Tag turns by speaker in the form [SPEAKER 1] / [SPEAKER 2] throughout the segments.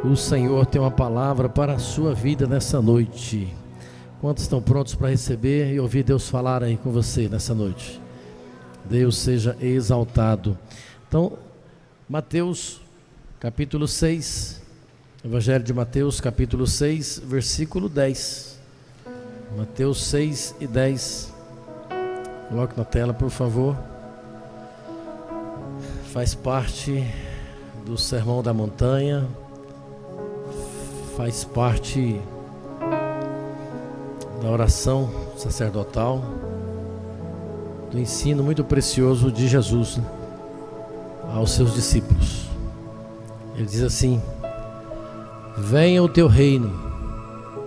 [SPEAKER 1] O Senhor tem uma palavra para a sua vida nessa noite. Quantos estão prontos para receber e ouvir Deus falar aí com você nessa noite? Deus seja exaltado. Então, Mateus capítulo 6, Evangelho de Mateus capítulo 6, versículo 10. Mateus 6 e 10. Coloque na tela, por favor. Faz parte do Sermão da Montanha, faz parte da oração sacerdotal, do ensino muito precioso de Jesus aos seus discípulos. Ele diz assim: venha o teu reino,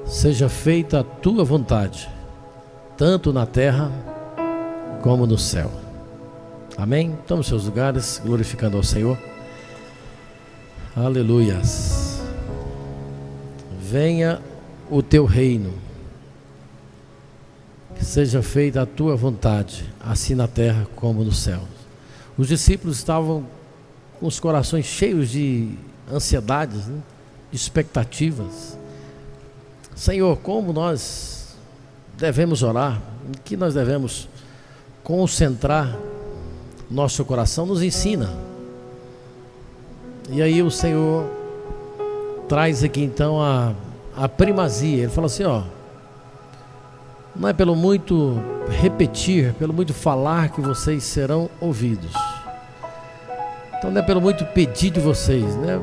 [SPEAKER 1] seja feita a tua vontade, tanto na terra como no céu. Amém? Tome seus lugares, glorificando ao Senhor. Aleluias. Venha o teu reino, que seja feita a tua vontade, assim na terra como no céu. Os discípulos estavam com os corações cheios de ansiedades, né? De expectativas. Senhor, como nós devemos orar, em que nós devemos concentrar nosso coração, nos ensina. E aí o Senhor traz aqui então a primazia. Ele fala assim, não é pelo muito repetir, pelo muito falar que vocês serão ouvidos. Então não é pelo muito pedir de vocês, né?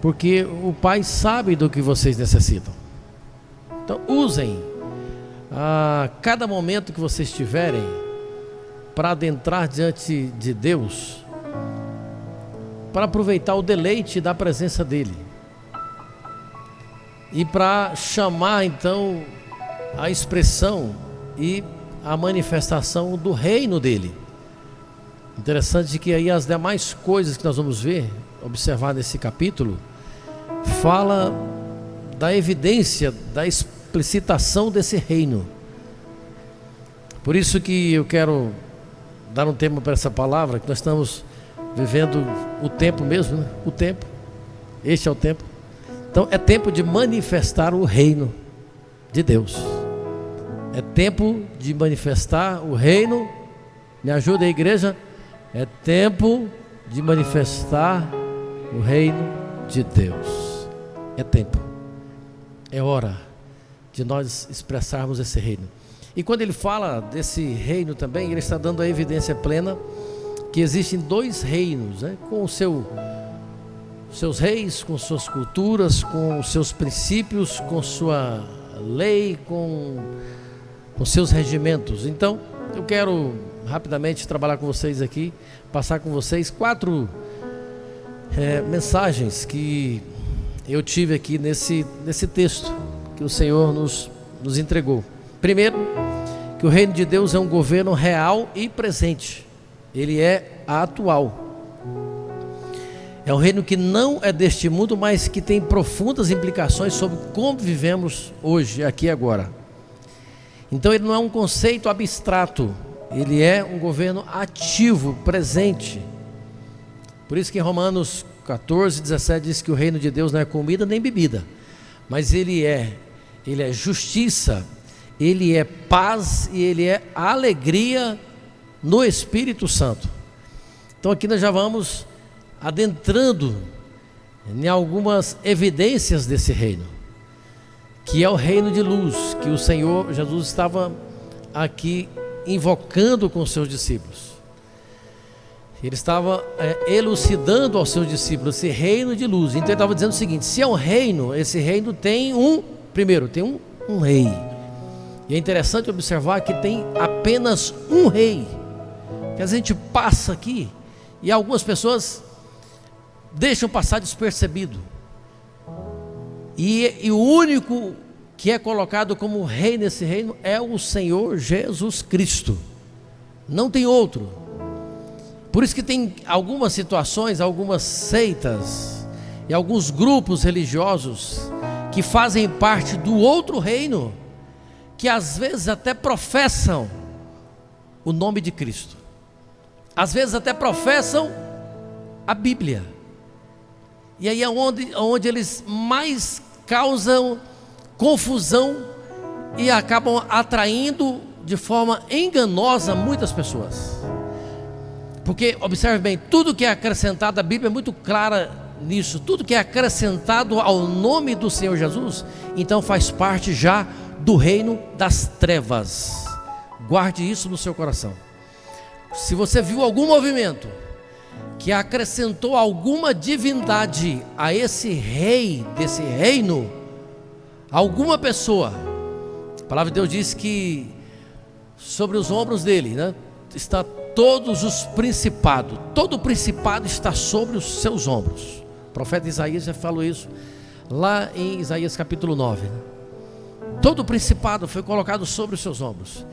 [SPEAKER 1] Porque o Pai sabe do que vocês necessitam. Então usem a cada momento que vocês tiverem para adentrar diante de Deus, para aproveitar o deleite da presença dEle e para chamar então a expressão e a manifestação do reino dEle. Interessante que aí as demais coisas que nós vamos observar nesse capítulo, fala da evidência, da explicitação desse reino. Por isso que eu quero dar um tempo para essa palavra, que nós estamos vivendo o tempo mesmo, né? O tempo, este é o tempo. Então é tempo de manifestar o reino de Deus. É tempo de manifestar o reino. Me ajuda aí, igreja. É tempo de manifestar o reino de Deus. É tempo. É hora de nós expressarmos esse reino. E quando ele fala desse reino também, ele está dando a evidência plena que existem dois reinos, né? Com seus reis, com suas culturas, com seus princípios, com sua lei, com seus regimentos. Então, eu quero rapidamente trabalhar com vocês aqui, passar com vocês 4 mensagens que eu tive aqui nesse texto que o Senhor nos entregou. Primeiro, que o reino de Deus é um governo real e presente. Ele é atual. É um reino que não é deste mundo, mas que tem profundas implicações sobre como vivemos hoje, aqui e agora. Então ele não é um conceito abstrato, ele é um governo ativo, presente. Por isso que em Romanos 14, 17 diz que o reino de Deus não é comida nem bebida, mas ele é justiça, ele é paz e ele é alegria no Espírito Santo. Então aqui nós já vamos adentrando em algumas evidências desse reino, que é o reino de luz, que o Senhor Jesus estava aqui invocando com os seus discípulos. Ele estava elucidando aos seus discípulos esse reino de luz. Então ele estava dizendo o seguinte: se é um reino, esse reino tem um rei. E é interessante observar que tem apenas um rei. Que a gente passa aqui e algumas pessoas deixam passar despercebido. E o único que é colocado como rei nesse reino é o Senhor Jesus Cristo. Não tem outro. Por isso que tem algumas situações, algumas seitas e alguns grupos religiosos que fazem parte do outro reino, que às vezes até professam o nome de Cristo, às vezes até professam a Bíblia, E aí é onde eles mais causam confusão e acabam atraindo de forma enganosa muitas pessoas. Porque, observe bem, tudo que é acrescentado, a Bíblia é muito clara nisso, tudo que é acrescentado ao nome do Senhor Jesus, então faz parte já do reino das trevas. Guarde isso no seu coração. Se você viu algum movimento que acrescentou alguma divindade a esse rei desse reino, alguma pessoa, a palavra de Deus diz que sobre os ombros dele, né, está todos os principados, todo o principado está sobre os seus ombros. O profeta Isaías já falou isso lá em Isaías capítulo 9, né? Todo o principado foi colocado sobre os seus ombros.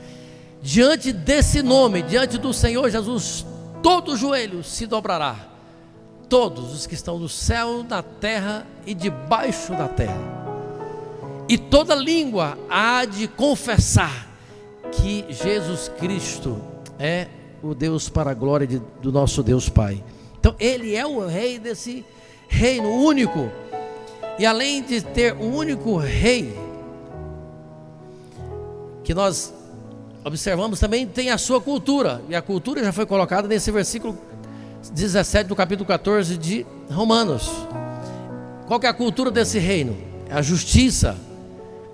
[SPEAKER 1] Diante desse nome, diante do Senhor Jesus, todo joelho se dobrará, todos os que estão no céu, na terra e debaixo da terra, e toda língua há de confessar que Jesus Cristo é o Deus para a glória do nosso Deus Pai. Então Ele é o rei desse reino único, e além de ter um único rei, que nós observamos também, tem a sua cultura, e a cultura já foi colocada nesse versículo 17 do capítulo 14 de Romanos. Qual que é a cultura desse reino? É a justiça,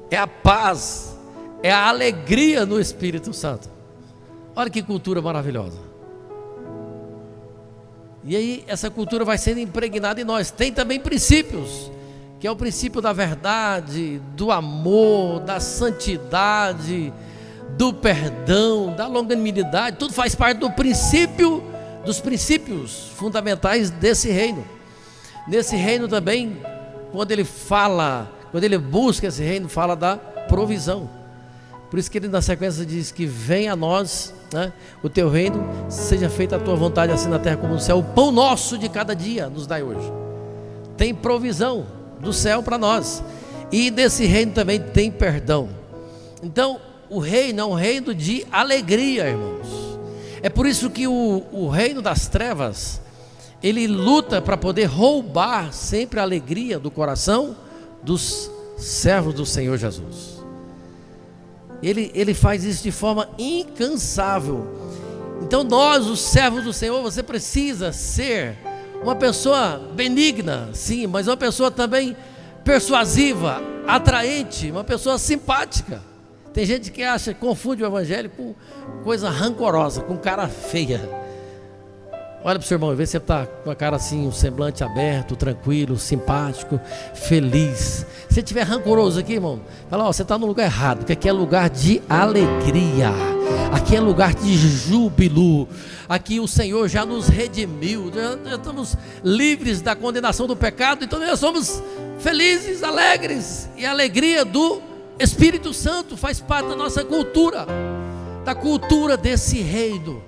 [SPEAKER 1] é a paz, é a alegria no Espírito Santo. Olha que cultura maravilhosa. E aí essa cultura vai sendo impregnada em nós. Tem também princípios, que é o princípio da verdade, do amor, da santidade, do perdão, da longanimidade. Tudo faz parte do princípio, dos princípios fundamentais desse reino. Nesse reino também, quando ele busca esse reino, fala da provisão. Por isso que ele na sequência diz que venha a nós, né, o teu reino, seja feita a tua vontade assim na terra como no céu. O pão nosso de cada dia nos dai hoje. Tem provisão do céu para nós, e desse reino também tem perdão. Então o reino é um reino de alegria, irmãos. É por isso que o reino das trevas, ele luta para poder roubar sempre a alegria do coração dos servos do Senhor Jesus. Ele faz isso de forma incansável. Então nós, os servos do Senhor, você precisa ser uma pessoa benigna, sim, mas uma pessoa também persuasiva, atraente, uma pessoa simpática. Tem gente que confunde o evangelho com coisa rancorosa, com cara feia. Olha para o seu irmão, vê se você está com a cara assim, um semblante aberto, tranquilo, simpático, feliz. Se estiver rancoroso aqui, irmão, fala, você está no lugar errado, porque aqui é lugar de alegria, aqui é lugar de júbilo, aqui o Senhor já nos redimiu, já estamos livres da condenação do pecado, então nós somos felizes, alegres, e a alegria do Espírito Santo faz parte da nossa cultura, da cultura desse reino.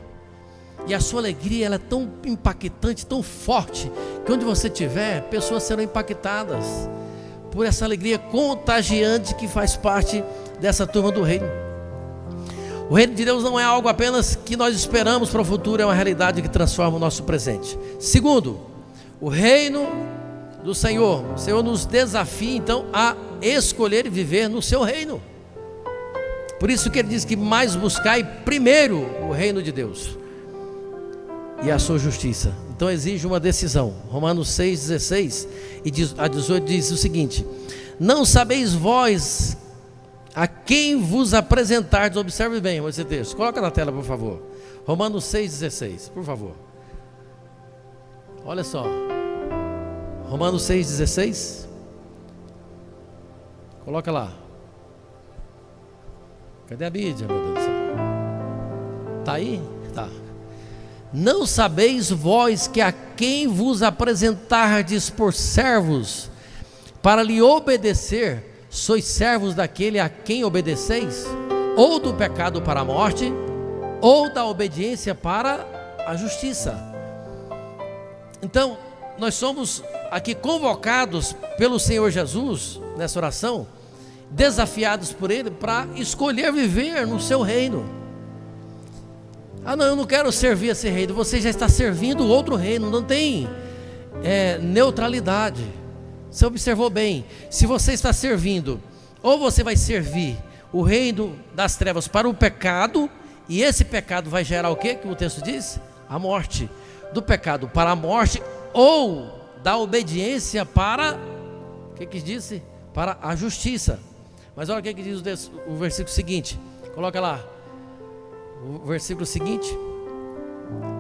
[SPEAKER 1] E a sua alegria, ela é tão impactante, tão forte, que onde você estiver, pessoas serão impactadas por essa alegria contagiante que faz parte dessa turma do reino. O reino de Deus não é algo apenas que nós esperamos para o futuro, é uma realidade que transforma o nosso presente. Segundo, o reino do Senhor, o Senhor nos desafia então a escolher e viver no seu reino. Por isso que ele diz que mais buscai primeiro o reino de Deus e a sua justiça. Então exige uma decisão. Romanos 6,16 a 18 diz o seguinte: não sabeis vós a quem vos apresentardes. Observe bem esse texto, coloca na tela por favor. Romanos 6,16, por favor. Olha só, Romanos 6,16. Coloca lá. Cadê a mídia, meu Deus do céu? Está aí? Tá. Não sabeis vós que a quem vos apresentardes por servos para lhe obedecer, sois servos daquele a quem obedeceis, ou do pecado para a morte, ou da obediência para a justiça. Então, nós somos aqui convocados pelo Senhor Jesus, nessa oração, desafiados por Ele para escolher viver no seu reino. Ah não, eu não quero servir esse reino. Você já está servindo outro reino. Não tem neutralidade. Você observou bem, se você está servindo, ou você vai servir o reino das trevas para o pecado, e esse pecado vai gerar o que o texto diz? A morte. Do pecado para a morte, ou da obediência para, o que disse? Para a justiça. Mas olha o que diz o versículo seguinte, coloca lá, o versículo seguinte: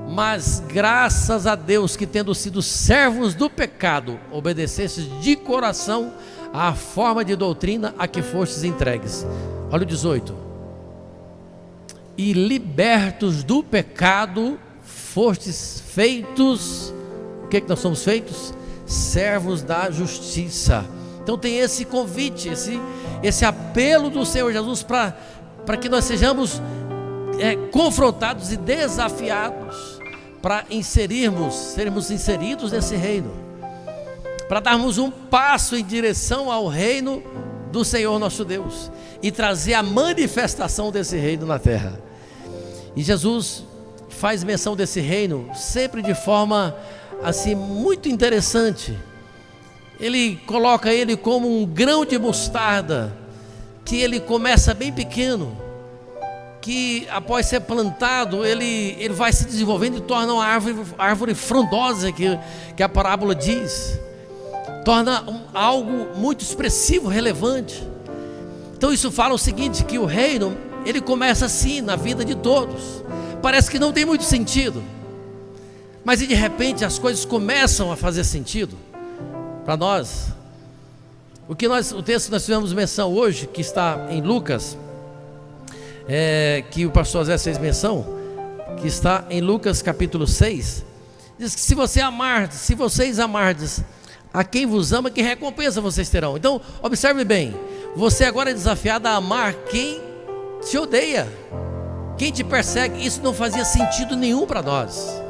[SPEAKER 1] mas graças a Deus que, tendo sido servos do pecado, obedecestes de coração à forma de doutrina a que fostes entregues. Olha o 18: e libertos do pecado, fostes feitos, o que nós somos feitos? Servos da justiça. Então tem esse convite, esse apelo do Senhor Jesus para que nós sejamos confrontados e desafiados para sermos inseridos nesse reino, para darmos um passo em direção ao reino do Senhor nosso Deus e trazer a manifestação desse reino na terra. E Jesus faz menção desse reino sempre de forma assim muito interessante. Ele coloca ele como um grão de mostarda, que ele começa bem pequeno, que após ser plantado, ele vai se desenvolvendo e torna uma árvore frondosa, que a parábola diz, torna algo muito expressivo, relevante. Então isso fala o seguinte, que o reino, ele começa assim na vida de todos, parece que não tem muito sentido, mas de repente as coisas começam a fazer sentido para nós. O texto que nós tivemos menção hoje, que está em Lucas, que o pastor Zé fez menção, que está em Lucas capítulo 6, diz que se vocês amardes a quem vos ama, que recompensa vocês terão? Então observe bem, você agora é desafiado a amar quem te odeia, quem te persegue. Isso não fazia sentido nenhum para nós,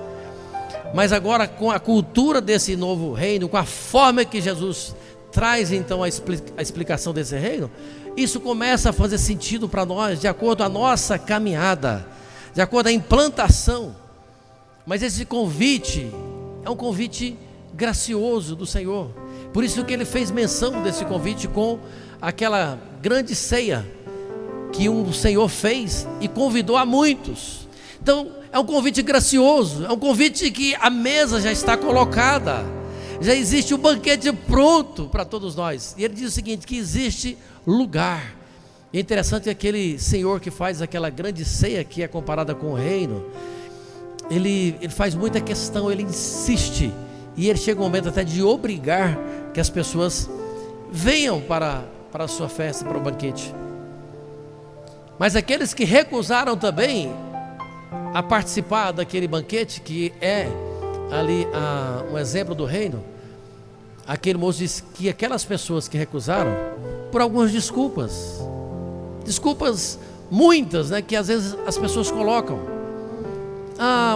[SPEAKER 1] mas agora com a cultura desse novo reino, com a forma que Jesus traz então a explicação desse reino, isso começa a fazer sentido para nós, de acordo com a nossa caminhada, de acordo com a implantação. Mas esse convite é um convite gracioso do Senhor, por isso que ele fez menção desse convite com aquela grande ceia que o Senhor fez e convidou a muitos. Então é um convite gracioso, é um convite que a mesa já está colocada, já existe o banquete pronto para todos nós. E ele diz o seguinte, que existe lugar. É interessante que aquele Senhor que faz aquela grande ceia, que é comparada com o reino, ele faz muita questão, ele insiste, e ele chega um momento até de obrigar que as pessoas venham para a sua festa, para o banquete. Mas aqueles que recusaram também a participar daquele banquete, que é ali um exemplo do reino, aquele moço disse que aquelas pessoas que recusaram, por algumas desculpas muitas, que às vezes as pessoas colocam: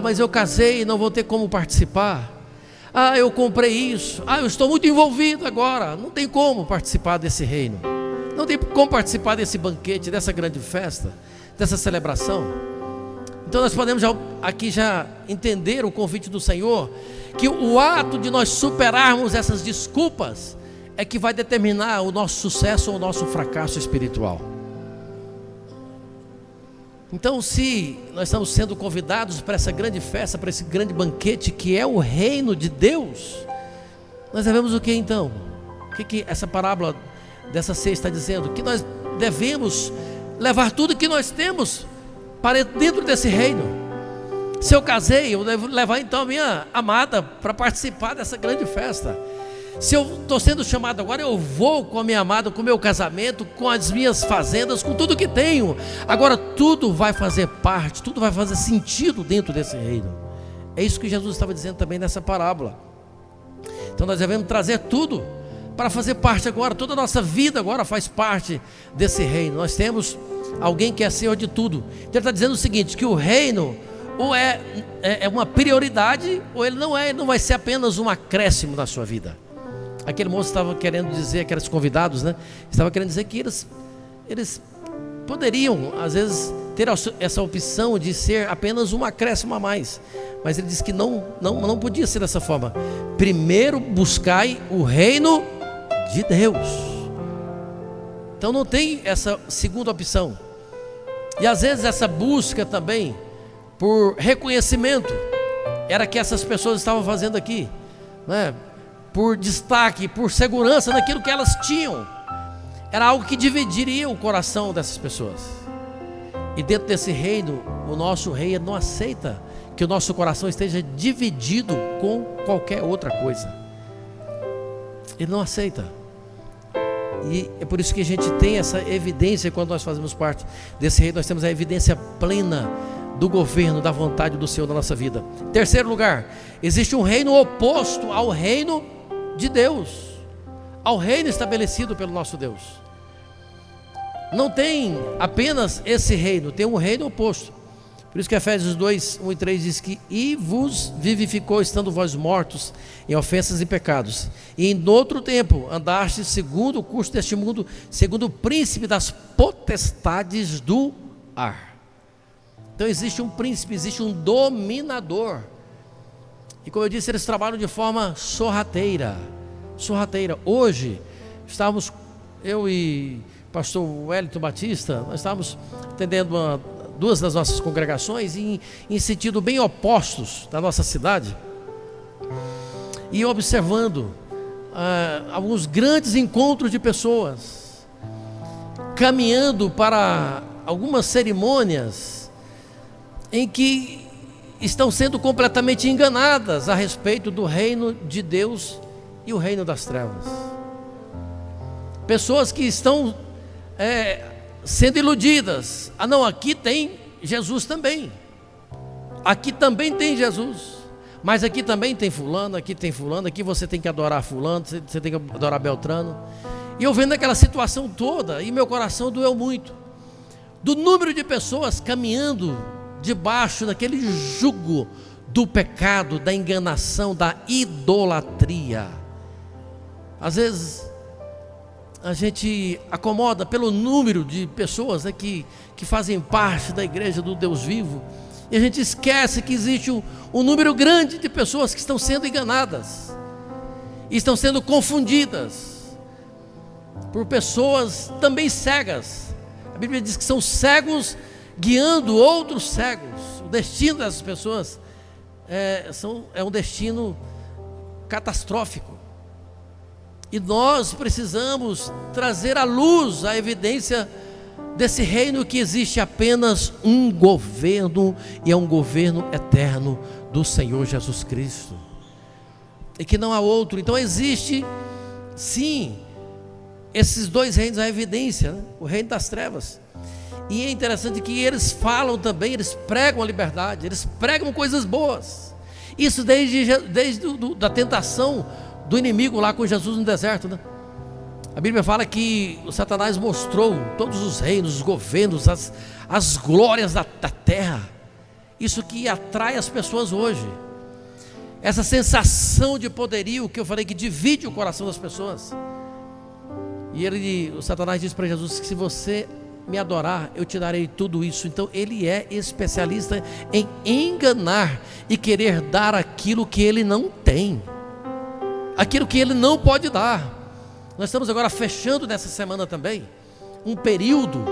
[SPEAKER 1] mas eu casei e não vou ter como participar, eu comprei isso, eu estou muito envolvido agora, não tem como participar desse reino, não tem como participar desse banquete, dessa grande festa, dessa celebração. Então nós podemos aqui já entender o convite do Senhor, que o ato de nós superarmos essas desculpas é que vai determinar o nosso sucesso ou o nosso fracasso espiritual. Então, se nós estamos sendo convidados para essa grande festa, para esse grande banquete que é o reino de Deus, nós devemos o que então? O que essa parábola dessa ceia está dizendo? Que nós devemos levar tudo que nós temos para dentro desse reino. Se eu casei, eu devo levar então a minha amada para participar dessa grande festa. Se eu estou sendo chamado agora, eu vou com a minha amada, com o meu casamento, com as minhas fazendas, com tudo que tenho. Agora tudo vai fazer parte, tudo vai fazer sentido dentro desse reino. É isso que Jesus estava dizendo também nessa parábola. Então nós devemos trazer tudo para fazer parte agora. Toda a nossa vida agora faz parte desse reino. Nós temos alguém que é Senhor de tudo. Então ele está dizendo o seguinte, que o reino ou é uma prioridade, ou ele não vai ser apenas um acréscimo na sua vida. Aquele moço estava querendo dizer, aqueles convidados, estava querendo dizer que eles poderiam, às vezes, ter essa opção de ser apenas um acréscimo a mais. Mas ele disse que não podia ser dessa forma. Primeiro buscai o reino de Deus. Então não tem essa segunda opção. E às vezes essa busca também por reconhecimento era que essas pessoas estavam fazendo aqui, né? Por destaque, por segurança naquilo que elas tinham. Era algo que dividiria o coração dessas pessoas. E dentro desse reino, o nosso rei não aceita que o nosso coração esteja dividido com qualquer outra coisa. Ele não aceita. E é por isso que a gente tem essa evidência. Quando nós fazemos parte desse reino, nós temos a evidência plena do governo, da vontade do Senhor na nossa vida. Terceiro lugar, existe um reino oposto ao reino de Deus, ao reino estabelecido pelo nosso Deus. Não tem apenas esse reino, tem um reino oposto. Por isso que Efésios 2, 1 e 3 diz que: e vos vivificou, estando vós mortos em ofensas e pecados, e em outro tempo andastes segundo o curso deste mundo, segundo o príncipe das potestades do ar. Então existe um príncipe, existe um dominador. E como eu disse, eles trabalham de forma sorrateira. Hoje estávamos, eu e pastor Wellington Batista, nós estávamos atendendo duas das nossas congregações em sentido bem opostos da nossa cidade, e observando alguns grandes encontros de pessoas caminhando para algumas cerimônias em que estão sendo completamente enganadas a respeito do reino de Deus e o reino das trevas. Pessoas que estão sendo iludidas. Não, aqui tem Jesus também. Aqui também tem Jesus. Mas aqui também tem fulano, aqui tem fulano, aqui você tem que adorar fulano, você tem que adorar Beltrano. E eu vendo aquela situação toda, e meu coração doeu muito. Do número de pessoas caminhando debaixo daquele jugo do pecado, da enganação, da idolatria. Às vezes a gente acomoda pelo número de pessoas, né, que fazem parte da igreja do Deus vivo, e a gente esquece que existe um número grande de pessoas que estão sendo enganadas, estão sendo confundidas por pessoas também cegas. A Bíblia diz que são cegos guiando outros cegos. O destino dessas pessoas é um destino catastrófico. E nós precisamos trazer à luz a evidência desse reino, que existe apenas um governo, e é um governo eterno do Senhor Jesus Cristo, e que não há outro. Então existe sim esses dois reinos, a evidência, né? O reino das trevas. E é interessante que eles falam também, eles pregam a liberdade, eles pregam coisas boas. Isso desde da tentação do inimigo lá com Jesus no deserto, né? A Bíblia fala que o Satanás mostrou todos os reinos, os governos, as glórias da terra. Isso que atrai as pessoas hoje. Essa sensação de poderio que eu falei, que divide o coração das pessoas. E o Satanás diz para Jesus que se você me adorar, eu te darei tudo isso. Então ele é especialista em enganar e querer dar aquilo que ele não tem, aquilo que ele não pode dar. Nós estamos agora fechando nessa semana também um período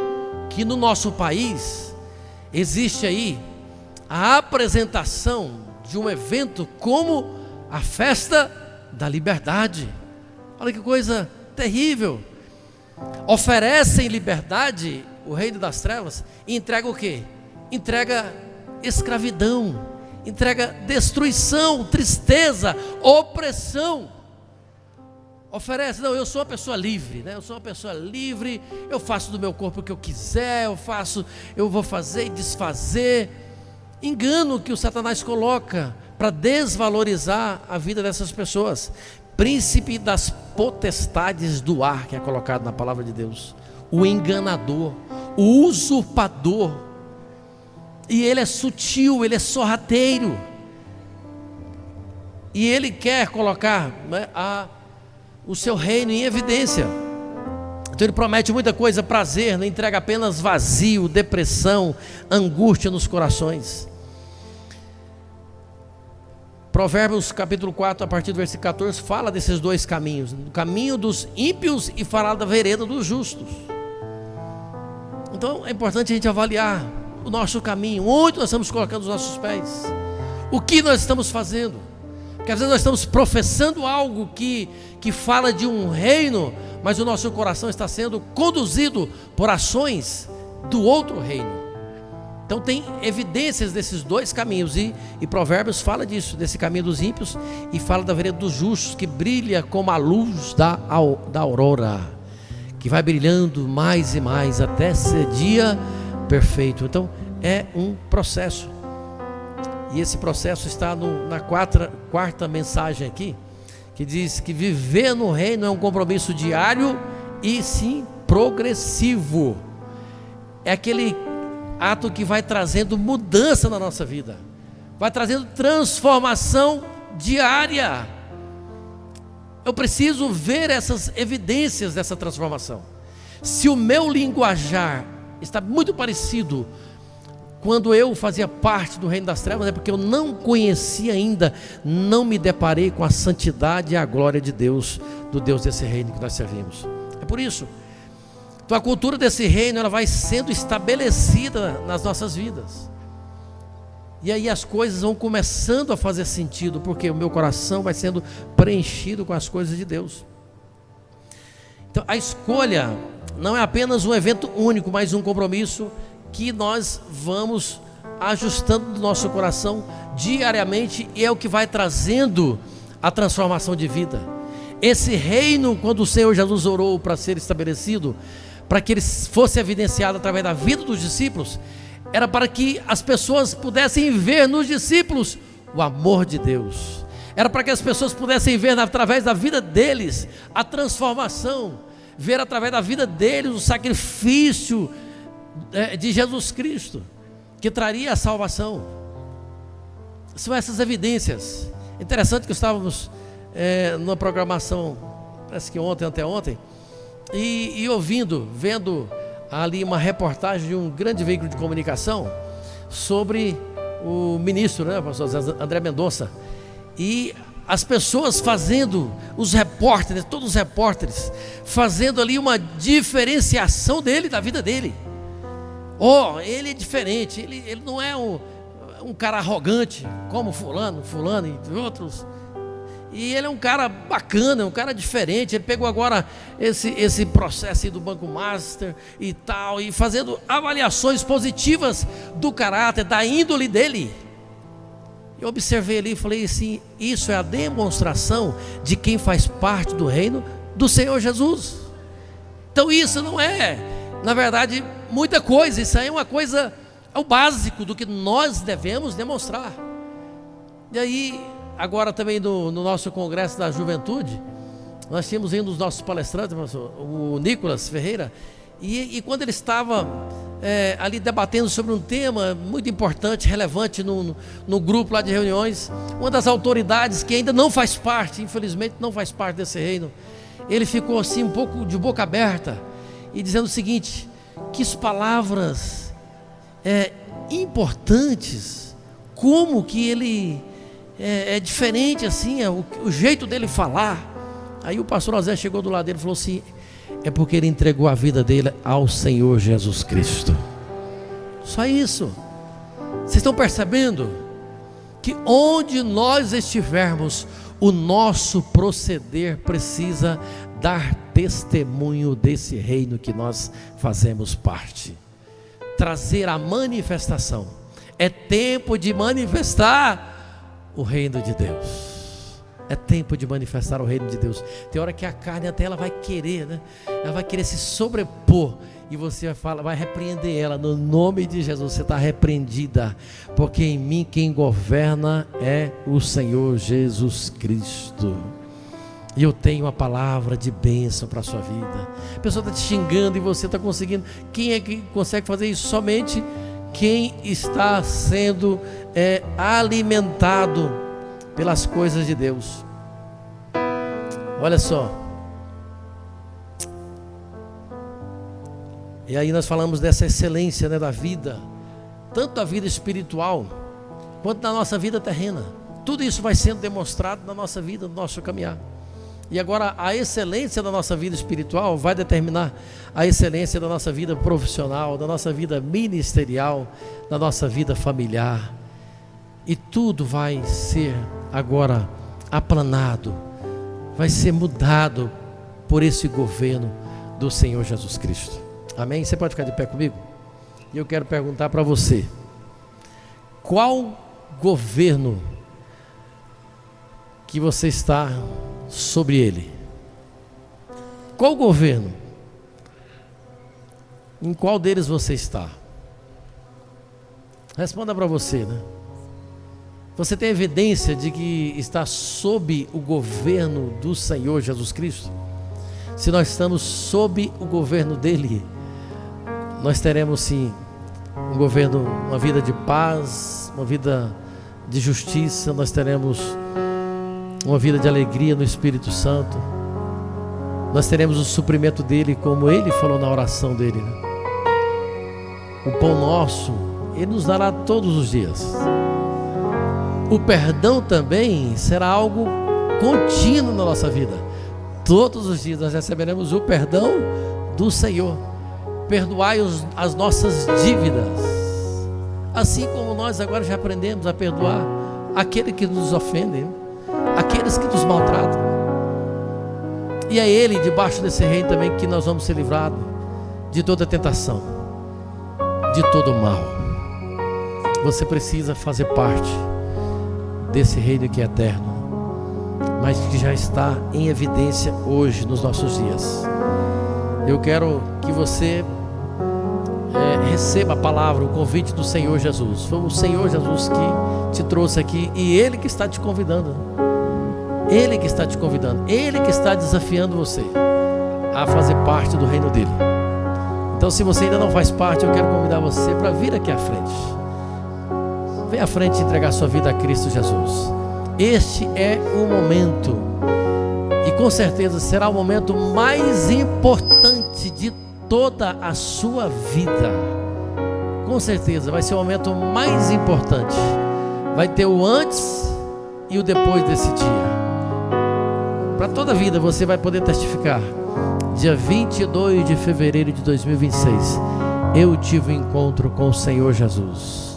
[SPEAKER 1] que no nosso país existe aí a apresentação de um evento como a Festa da Liberdade. Olha que coisa terrível. Oferecem liberdade, o reino das trevas, e entrega o quê? Entrega escravidão, entrega destruição, tristeza, opressão. Oferece: não, eu sou uma pessoa livre, né? Eu sou uma pessoa livre, eu faço do meu corpo o que eu quiser, eu vou fazer e desfazer. Engano que o Satanás coloca para desvalorizar a vida dessas pessoas. Príncipe das potestades do ar, que é colocado na palavra de Deus, o enganador, o usurpador. E ele é sutil, ele é sorrateiro, e ele quer colocar, né, o seu reino em evidência. Então ele promete muita coisa, prazer, não entrega apenas vazio, depressão, angústia nos corações. Provérbios capítulo 4, a partir do versículo 14, fala desses dois caminhos, o caminho dos ímpios e fala da vereda dos justos. Então é importante a gente avaliar o nosso caminho, onde nós estamos colocando os nossos pés, o que nós estamos fazendo, porque às vezes nós estamos professando algo que fala de um reino, mas o nosso coração está sendo conduzido por ações do outro reino. Então tem evidências desses dois caminhos, e Provérbios fala disso, desse caminho dos ímpios, e fala da vereda dos justos, que brilha como a luz da aurora, que vai brilhando mais e mais até ser dia perfeito. Então é um processo, e esse processo está na quarta mensagem aqui, que diz que viver no reino é um compromisso diário e sim progressivo. É aquele ato que vai trazendo mudança na nossa vida, vai trazendo transformação diária. Eu preciso ver essas evidências dessa transformação. Se o meu linguajar está muito parecido quando eu fazia parte do reino das trevas, é porque eu não conhecia ainda, não me deparei com a santidade e a glória de Deus, do Deus desse reino que nós servimos. É por isso. Então a cultura desse reino, ela vai sendo estabelecida nas nossas vidas. E aí as coisas vão começando a fazer sentido, porque o meu coração vai sendo preenchido com as coisas de Deus. Então a escolha não é apenas um evento único, mas um compromisso que nós vamos ajustando no nosso coração diariamente, e é o que vai trazendo a transformação de vida. Esse reino, quando o Senhor Jesus orou para ser estabelecido, para que ele fosse evidenciado através da vida dos discípulos, era para que as pessoas pudessem ver nos discípulos o amor de Deus, era para que as pessoas pudessem ver através da vida deles a transformação, ver através da vida deles o sacrifício de Jesus Cristo, que traria a salvação. São essas evidências. Interessante que estávamos numa programação, parece que ontem, anteontem, e vendo ali uma reportagem de um grande veículo de comunicação sobre o ministro, pastor André Mendonça, e as pessoas fazendo, os repórteres, todos os repórteres, fazendo ali uma diferenciação dele, da vida dele. Ele é diferente, ele não é um cara arrogante, como fulano e outros. E ele é um cara bacana, um cara diferente. Ele pegou agora esse processo aí do Banco Master e tal, e fazendo avaliações positivas do caráter, da índole dele. Eu observei ali e falei assim: isso é a demonstração de quem faz parte do reino do Senhor Jesus. Então isso não é, na verdade, muita coisa. Isso aí é uma coisa, é o básico do que nós devemos demonstrar. E aí, agora também no nosso congresso da juventude, nós tínhamos um dos nossos palestrantes, o Nicolas Ferreira, e quando ele estava ali debatendo sobre um tema muito importante, relevante no grupo lá de reuniões, uma das autoridades que ainda não faz parte, infelizmente não faz parte desse reino, ele ficou assim um pouco de boca aberta e dizendo o seguinte: que palavras importantes, como que ele é diferente assim, o jeito dele falar. Aí o pastor José chegou do lado dele e falou assim: é porque ele entregou a vida dele ao Senhor Jesus Cristo. Só isso. Vocês estão percebendo que onde nós estivermos, o nosso proceder precisa dar testemunho desse reino que nós fazemos parte, trazer a manifestação. É tempo de manifestar o reino de Deus. É tempo de manifestar o reino de Deus. Tem hora que a carne até ela vai querer, né? Ela vai querer se sobrepor, e você vai repreender ela no nome de Jesus. Você está repreendida, porque em mim quem governa é o Senhor Jesus Cristo. E eu tenho uma palavra de bênção para a sua vida. A pessoa está te xingando e você está conseguindo. Quem é que consegue fazer isso? Somente quem está sendo alimentado pelas coisas de Deus. Olha só, E aí nós falamos dessa excelência, né, da vida, tanto da vida espiritual quanto da nossa vida terrena. Tudo isso vai sendo demonstrado na nossa vida, no nosso caminhar. E agora a excelência da nossa vida espiritual vai determinar a excelência da nossa vida profissional, da nossa vida ministerial, da nossa vida familiar. E tudo vai ser agora aplanado, vai ser mudado por esse governo do Senhor Jesus Cristo. Amém? Você pode ficar de pé comigo? E eu quero perguntar para você: qual governo que você está sobre ele? Qual governo? Em qual deles você está? Responda para você, né? Você tem evidência de que está sob o governo do Senhor Jesus Cristo? Se nós estamos sob o governo dele, nós teremos sim um governo, uma vida de paz, uma vida de justiça, nós teremos uma vida de alegria no Espírito Santo, nós teremos o suprimento dele, como ele falou na oração dele, né? O pão nosso ele nos dará todos os dias. O perdão também será algo contínuo na nossa vida. Todos os dias nós receberemos o perdão do Senhor. Perdoai as nossas dívidas, assim como nós agora já aprendemos a perdoar aquele que nos ofende, aqueles que nos maltratam. E é ele, debaixo desse reino também, que nós vamos ser livrados de toda tentação, de todo mal. Você precisa fazer parte desse reino que é eterno, mas que já está em evidência hoje nos nossos dias. Eu quero que você receba a palavra, o convite do Senhor Jesus. Foi o Senhor Jesus que te trouxe aqui e Ele que está te convidando. Ele que está te convidando, Ele que está desafiando você a fazer parte do reino dele. Então, se você ainda não faz parte, eu quero convidar você para vir aqui à frente. Vem à frente e entregar sua vida a Cristo Jesus. Este é o momento, e com certeza será o momento mais importante de toda a sua vida. Com certeza vai ser o momento mais importante. Vai ter o antes e o depois desse dia. Para toda a vida você vai poder testificar. Dia 22 de fevereiro de 2026, eu tive um encontro com o Senhor Jesus.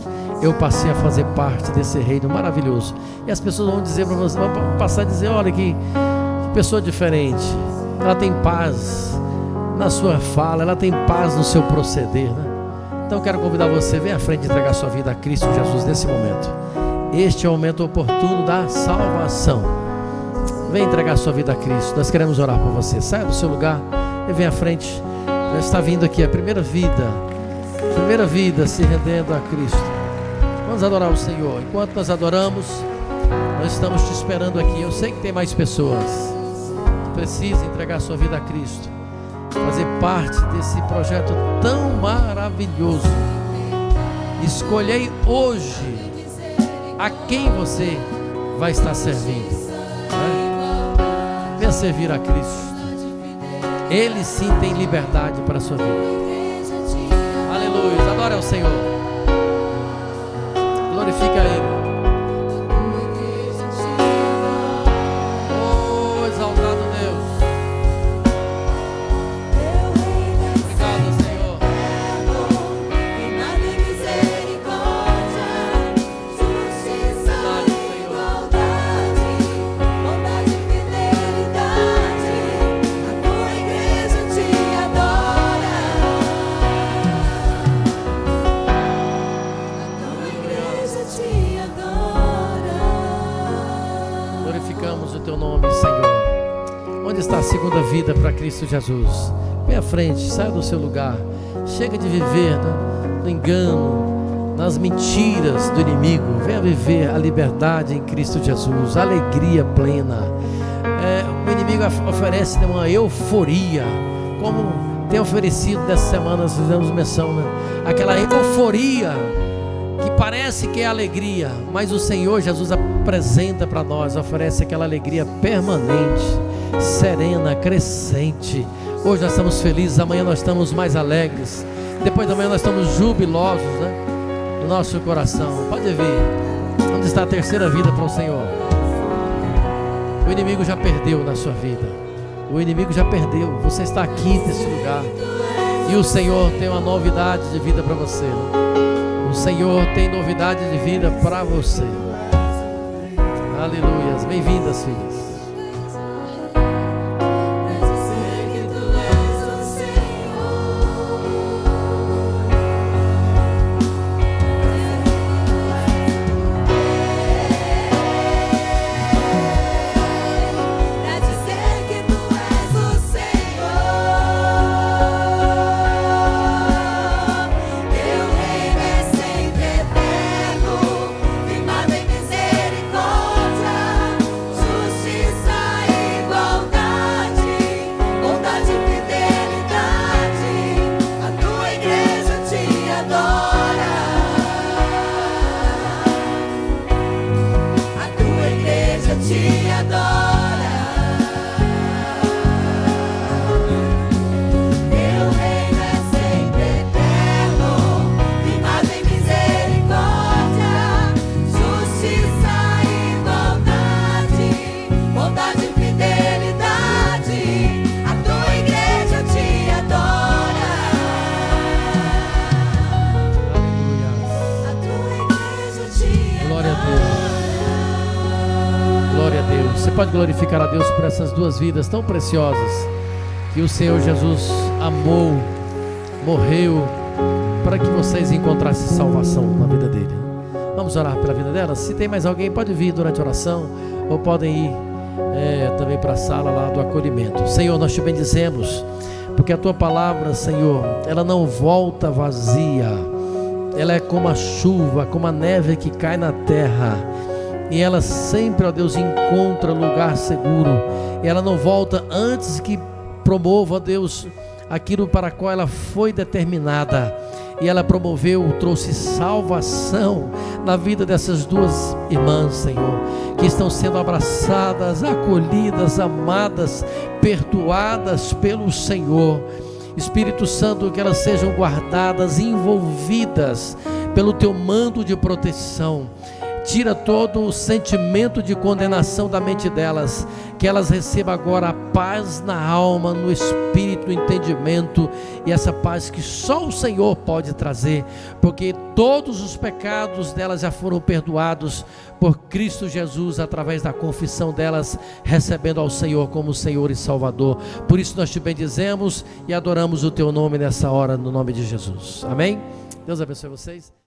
[SPEAKER 1] Eu passei a fazer parte desse reino maravilhoso. E as pessoas vão dizer para você, vão passar a dizer: olha que pessoa diferente. Ela tem paz na sua fala, ela tem paz no seu proceder, né? Então eu quero convidar você, vem à frente e entregar sua vida a Cristo Jesus nesse momento. Este é o momento oportuno da salvação. Vem entregar sua vida a Cristo. Nós queremos orar por você. Saia do seu lugar e vem à frente. Já está vindo aqui a primeira vida se rendendo a Cristo. Vamos adorar o Senhor. Enquanto nós adoramos, nós estamos te esperando aqui. Eu sei que tem mais pessoas que precisam entregar sua vida a Cristo, fazer parte desse projeto tão maravilhoso. Escolhei hoje a quem você vai estar servindo, né? Venha servir a Cristo. Ele sim tem liberdade para a sua vida. Aleluia, adore ao Senhor, glorifica Ele. Oh, exaltado Deus. O teu nome, Senhor. Onde está a segunda vida para Cristo Jesus? Vem à frente, saia do seu lugar. Chega de viver no engano, nas mentiras do inimigo. Venha viver a liberdade em Cristo Jesus, a alegria plena. O inimigo oferece uma euforia, como tem oferecido nessa semana. Nós fizemos menção, né? Aquela euforia que parece que é alegria, mas o Senhor Jesus apresenta para nós, oferece aquela alegria permanente, serena, crescente, Hoje nós estamos felizes, amanhã nós estamos mais alegres, depois da manhã nós estamos jubilosos, né? No nosso coração. Pode vir. Onde está a terceira vida para o Senhor? O inimigo já perdeu na sua vida. O inimigo já perdeu. Você está aqui nesse lugar. E o Senhor tem uma novidade de vida para você. O Senhor tem novidade de vida para você. Aleluias. Bem-vindas, filhas. Você pode glorificar a Deus por essas duas vidas tão preciosas que o Senhor Jesus amou, morreu para que vocês encontrassem salvação na vida dele. Vamos orar pela vida delas. Se tem mais alguém, pode vir durante a oração ou podem ir também para a sala lá do acolhimento. Senhor, nós te bendizemos porque a tua palavra, Senhor, ela não volta vazia. Ela é como a chuva, como a neve que cai na terra. E ela sempre, ó Deus, encontra lugar seguro. E ela não volta antes que promova, ó Deus, aquilo para qual ela foi determinada. E ela promoveu, trouxe salvação na vida dessas duas irmãs, Senhor, que estão sendo abraçadas, acolhidas, amadas, perdoadas pelo Senhor. Espírito Santo, que elas sejam guardadas, envolvidas pelo teu manto de proteção. Tira todo o sentimento de condenação da mente delas, que elas recebam agora a paz na alma, no espírito, no entendimento, e essa paz que só o Senhor pode trazer, porque todos os pecados delas já foram perdoados por Cristo Jesus, através da confissão delas, recebendo ao Senhor como Senhor e Salvador. Por isso nós te bendizemos e adoramos o teu nome nessa hora, no nome de Jesus. Amém? Deus abençoe vocês.